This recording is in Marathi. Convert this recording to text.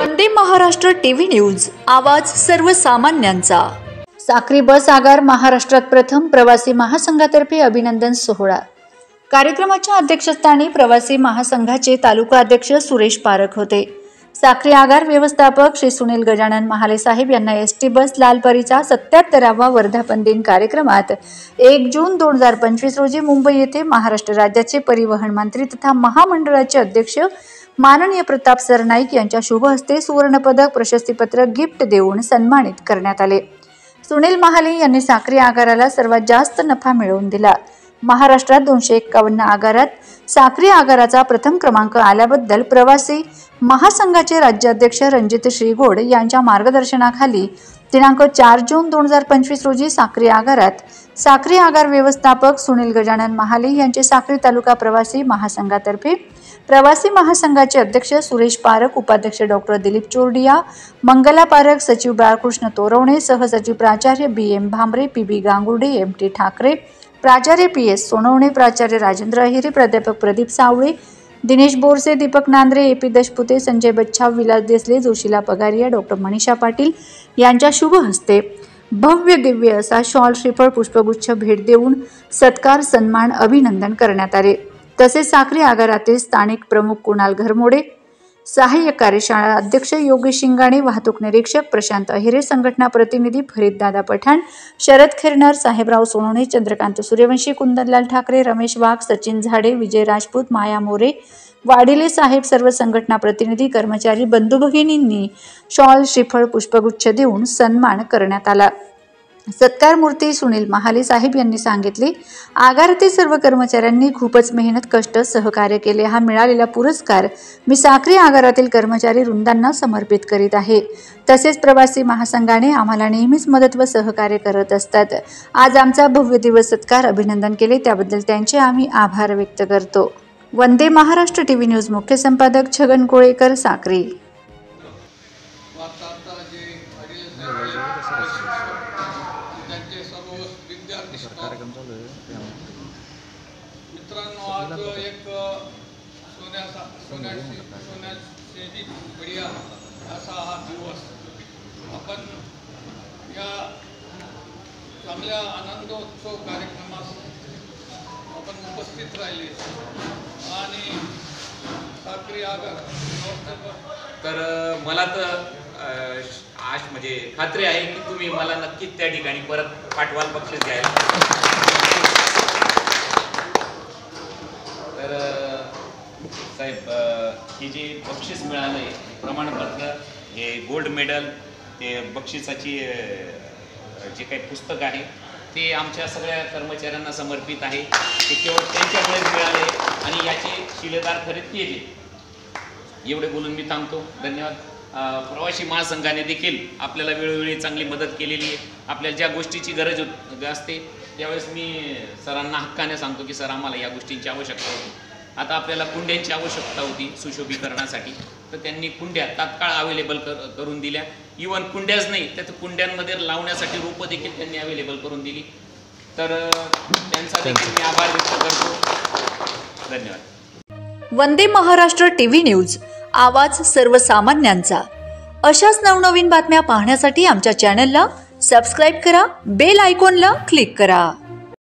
वंदे महाराष्ट्र टीव्ही न्यूज, आवाज सर्वसामान्यांचा। साक्री बस आगार महाराष्ट्रात प्रथम प्रवासी महासंघातर्फे अभिनंदन सोहळा। कार्यक्रमाच्या अध्यक्षस्थानी प्रवासी महासंघाचे तालुका अध्यक्ष सुरेश पारख होते। साक्री आगार व्यवस्थापक श्री सुनील गजानन महाले साहेब यांना एसटी बस लालपरीचा 77वा वर्धापन दिन कार्यक्रमात 1 जून 2025 रोजी मुंबई येथे महाराष्ट्र राज्याचे परिवहन मंत्री तथा महामंडळाचे अध्यक्ष माननीय प्रताप सरनाईक यांच्या शुभ हस्ते सुवर्ण पदक, प्रशस्तीपत्र, गिफ्ट देऊन सन्मानित करण्यात आले। सुनील महाले यांनी साक्री आगाराला सर्वात जास्त नफा मिळवून दिला। महाराष्ट्रात 251 आगारात साक्री आगाराचा प्रथम क्रमांक आल्याबद्दल प्रवासी महासंघाचे राज्याध्यक्ष रणजित श्रीगोड यांच्या मार्गदर्शनाखाली दिनांक 4 जून 2025 रोजी साक्री आगारात साक्री आगार व्यवस्थापक सुनील गजानन महाले यांचे साक्री तालुका प्रवासी महासंघातर्फे प्रवासी महासंघाचे अध्यक्ष सुरेश पारख, उपाध्यक्ष डॉक्टर दिलीप चोरडिया, मंगला पारख, सचिव बाळकृष्ण तोरवणे, सहसचिव प्राचार्य BM Bhambare, PB Gangurde, MT Thackeray, प्राचार्य PS सोनवणे, प्राचार्य राजेंद्र अहिरे, प्राध्यापक प्रदीप सावळे, दिनेश बोरसे, दीपक नांद्रे, AP दशपुते, संजय बच्छाव, विलास देसले, जोशीला पगारिया, डॉक्टर मनीषा पाटील यांच्या शुभ हस्ते भव्य दिव्य असा शॉल, श्रीफळ, पुष्पगुच्छ भेट देऊन सत्कार, सन्मान, अभिनंदन करण्यात आले। तसेच साक्री आगारातील स्थानिक प्रमुख कुणाल घरमोडे, सहाय्यक कार्यशाळा अध्यक्ष योगेश शिंगाणे, वाहतूक निरीक्षक प्रशांत अहिरे, संघटना प्रतिनिधी फरीद दादा पठाण, शरद खैरनार, साहेबराव सोनवणे, चंद्रकांत सूर्यवंशी, कुंदनलाल ठाकरे, रमेश वाघ, सचिन झाडे, विजय राजपूत, माया मोरे, वाडिले साहेब, सर्व संघटना प्रतिनिधी, कर्मचारी बंधू भगिनींनी शॉल, श्रीफळ, पुष्पगुच्छ देऊन सन्मान करण्यात आला। सत्कार मूर्ती सुनील महाले साहेब यांनी सांगितले, आगारातील सर्व कर्मचाऱ्यांनी खूपच मेहनत, कष्ट, सहकार्य केले। हा मिळालेला पुरस्कार मी साक्री आगारातील कर्मचारी वृंदांना समर्पित करीत आहे। तसेच प्रवासी महासंघाने आम्हाला नेहमीच मदत व सहकार्य करत असतात। आज आमचा भव्य दिवस सत्कार, अभिनंदन केले त्याबद्दल त्यांचे आम्ही आभार व्यक्त करतो। वंदे महाराष्ट्र टीव्ही न्यूज मुख्य संपादक छगन कोळेकर, साक्री। मित्रांनो, आज एक सोन्याची बढिया असा हा दिवस आपण या चांगल्या आनंदोत्सव कार्यक्रमास आपण उपस्थित राहिले आणि साक्री आगार तर मला तर आज म्हणजे खात्री आहे की तुम्ही मला नक्कीच त्या ठिकाणी परत पाठवाल बक्षीस घ्यायला। तर साहेब, ही जी बक्षीस मिळाले, प्रमाणपत्र, हे गोल्ड मेडल, ते बक्षिसाची जे काही पुस्तक आहे ते आमच्या सगळ्या कर्मचाऱ्यांना समर्पित आहे। ते केवळ त्यांच्यामुळेच मिळाले आणि याचे शिलेदार खरेदी केले। एवढे बोलून मी थांबतो। धन्यवाद। प्रवासी महासंघाने देखील आपल्याला वेळोवेळी चांगली मदत केलेली आहे। आपल्याला ज्या गोष्टीची गरज असते त्यावेळेस मी सरांना हक्काने सांगतो की सर, आम्हाला या गोष्टींची आवश्यकता होती। आता आपल्याला कुंड्यांची आवश्यकता होती सुशोभीकरणासाठी, तर त्यांनी कुंड्या तात्काळ अवेलेबल करून दिल्या। इवन कुंड्याच नाही, तर कुंड्यांमध्ये लावण्यासाठी रोपं देखील त्यांनी अवेलेबल करून दिली। तर त्यांचा देखील मी आभार व्यक्त करतो। धन्यवाद। वंदे महाराष्ट्र टीव्ही न्यूज, आवाज सर्वसामान्यांचा। अशाच नवनवीन बातम्या पाहण्यासाठी आमच्या चॅनलला सबस्क्राईब करा, बेल आयकॉनला क्लिक करा।